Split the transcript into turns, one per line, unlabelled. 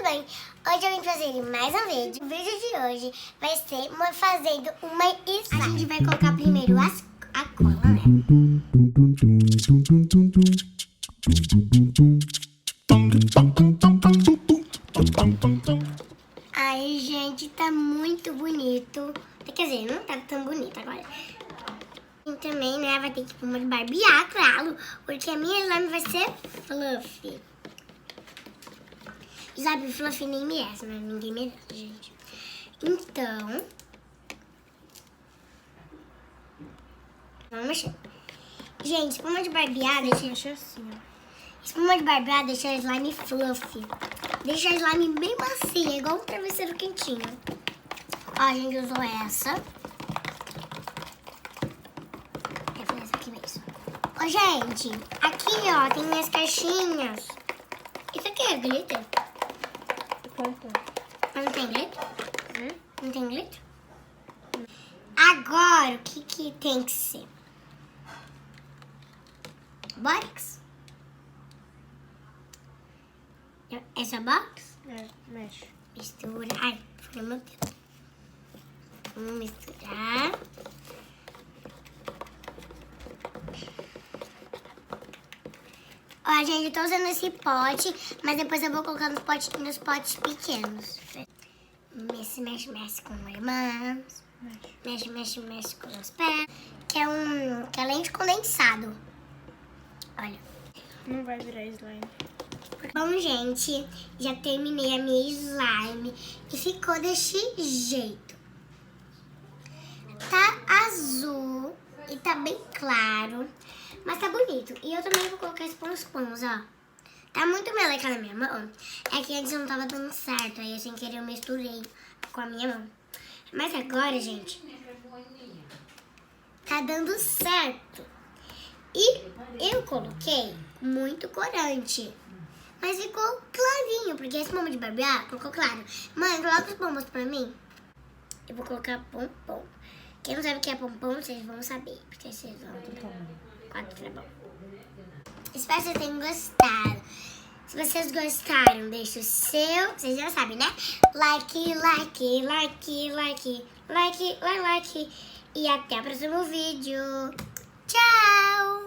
tudo bem? Hoje eu vim fazer mais um vídeo. O vídeo de hoje vai ser fazendo uma slime. A gente vai colocar primeiro a cola, né? Ai, gente, tá muito bonito. Quer dizer, não tá tão bonito agora. E também, né, vai ter que pôr de barbear, claro, porque a minha slime vai ser fluffy. Slime fluffy nem merece, mas ninguém merece, gente. Então, vamos mexer. Gente, espuma de barbear, deixa assim, ó. Espuma de barbear deixa a slime fluffy. Deixa a slime bem macia, igual um travesseiro quentinho. Ó, a gente usou essa. Ô, gente, aqui, ó, tem minhas caixinhas. Isso aqui é glitter? Mas não tem glitter? Não tem glitter? Agora, o que tem que ser? Box? Essa box?
Mexe.
Mistura. Ai, foi meu dedo. Vamos misturar. Ó, gente, eu tô usando esse pote, mas depois eu vou colocar nos potes pequenos. Mexe com irmãs. Mexe com os pés. Que é leite condensado. Olha.
Não vai virar slime.
Bom, gente, já terminei a minha slime e ficou desse jeito. Tá azul e tá bem claro, mas tá bonito. E eu também vou colocar esse pons, ó. Tá muito meleca na minha mão. É que antes não tava dando certo, aí eu sem querer eu misturei com a minha mão. Mas agora, gente, tá dando certo. E eu coloquei muito corante. Mas ficou clarinho, porque esse pombo de barbear colocou claro. Mãe, coloca os pombos pra mim. Eu vou colocar pompom. Quem não sabe o que é pompom, vocês vão saber. Porque vocês vão ter 4 tá bom. Espero que vocês tenham gostado. Se vocês gostaram, deixa o seu... Vocês já sabem, né? Like. E até o próximo vídeo. Tchau!